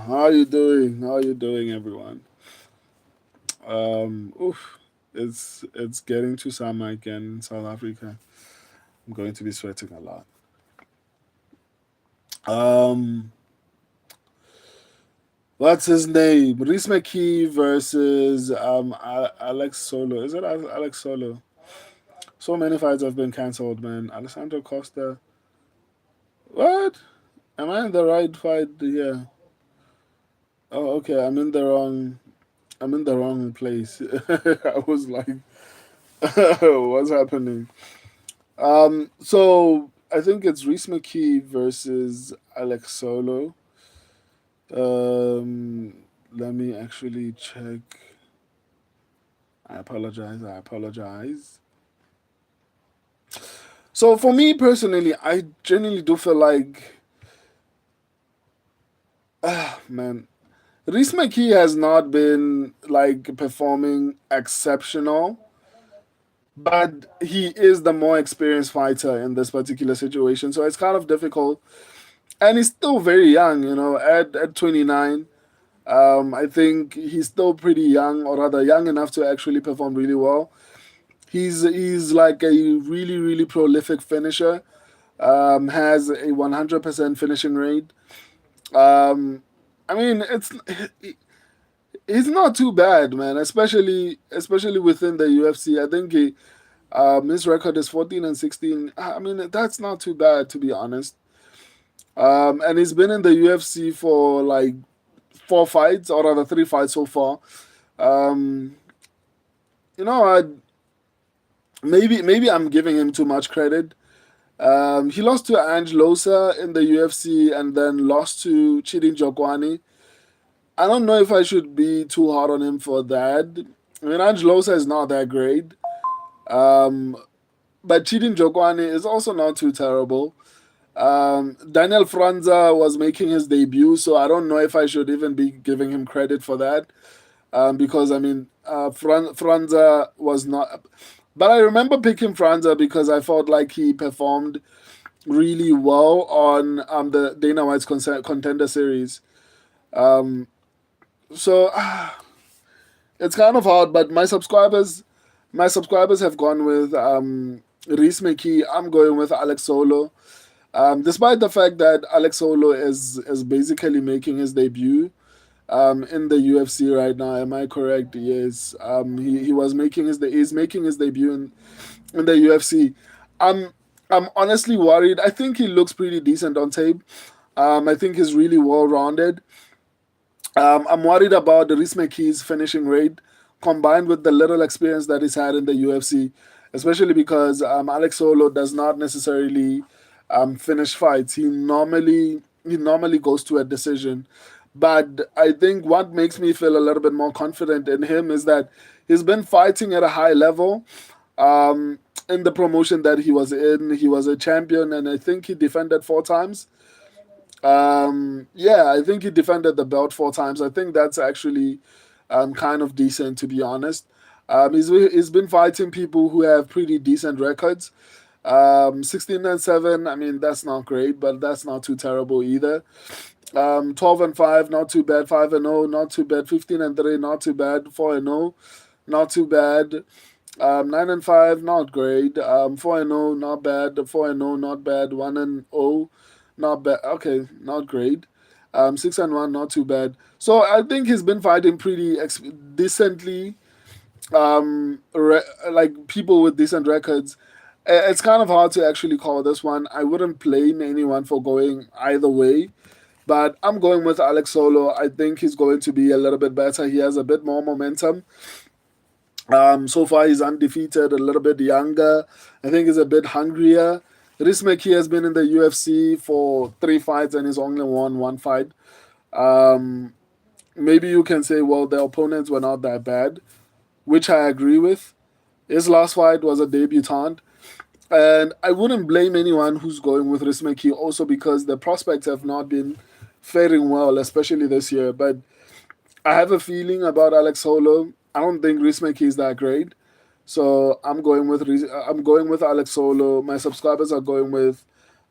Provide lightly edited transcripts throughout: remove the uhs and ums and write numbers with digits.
How are you doing? How are you doing, everyone? Oof, it's getting to summer again in South Africa. I'm going to be sweating a lot. Um, what's his name? Rhys Mckee versus Alex Solo. Is it Alex Solo? So many fights have been cancelled, man. Alessandro Costa. What? Am I in the right fight here? Oh, okay. I'm in the wrong place. I was like, what's happening? So I think it's Rhys Mckee versus Alex Solo. Um, Let me actually check. I apologize. I apologize. So for me personally, I genuinely do feel like, man, Rhys Mckee has not been like performing exceptional, but he is the more experienced fighter in this particular situation. So it's kind of difficult, and he's still very young. At 29. I think he's still pretty young, or rather young enough to actually perform really well. He's like a really really prolific finisher. Has a 100% finishing rate. Um, I mean, he's not too bad, man. Especially within the UFC. I think his record is 14-16. I mean, that's not too bad, to be honest. And he's been in the UFC for like 4 fights, or rather 3 fights so far. Um, you know, maybe I'm giving him too much credit. He lost to Angelosa in the UFC and then lost to Chidin Jokwani. I don't know if I should be too hard on him for that. I mean, Angelosa is not that great, um, but Chidin Jokwani is also not too terrible. Daniel Franza was making his debut, so I don't know if I should even be giving him credit for that. Because I mean, Franza was not. But I remember picking Franza because I felt like he performed really well on the Dana White's Contender Series. Um, so it's kind of hard, but my subscribers have gone with Rhys Mckee. I'm going with Alex Solo. Despite the fact that Alex Solo is basically making his debut in the UFC right now. Am I correct? Yes. He's making his debut in the UFC. I'm I'm honestly worried. I think he looks pretty decent on tape. I think he's really well rounded. I'm worried about the Rhys McKee's finishing rate combined with the little experience that he's had in the UFC, especially because Alex Solo does not necessarily finish fights. He normally goes to a decision. But I think what makes me feel a little bit more confident in him is that he's been fighting at a high level. Um, in the promotion that he was in, he was a champion, and I think he defended 4 times. Yeah, I think he defended the belt 4 times. I think that's actually kind of decent, to be honest. He's been fighting people who have pretty decent records. 16-7. I mean, that's not great, but that's not too terrible either. 12-5, not too bad. 5-0, not too bad. 15-3, not too bad. 4-0, not too bad. 9-5, not great. 4-0, not bad. 4-0, not bad. 1-0, not bad. Okay, not great. 6-1, not too bad. So I think he's been fighting pretty decently. Like people with decent records. It's kind of hard to actually call this one. I wouldn't blame anyone for going either way. But I'm going with Alex Solo. I think he's going to be a little bit better. He has a bit more momentum. So far, he's undefeated, a little bit younger. I think he's a bit hungrier. Rhys Mckee has been in the UFC for 3 fights and he's only won 1 fight. Um, Maybe you can say, well, the opponents were not that bad, which I agree with. His last fight was a debutant. And I wouldn't blame anyone who's going with Rhys Mckee also because the prospects have not been faring well, especially this year. But I have a feeling about Alex Solo. I don't think Rhys Mckee is that great. So I'm going with Alex Solo. My subscribers are going with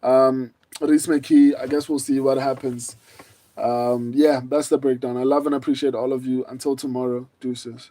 Rhys Mckee. I guess we'll see what happens. Yeah, that's the breakdown. I love and appreciate all of you. Until tomorrow, deuces.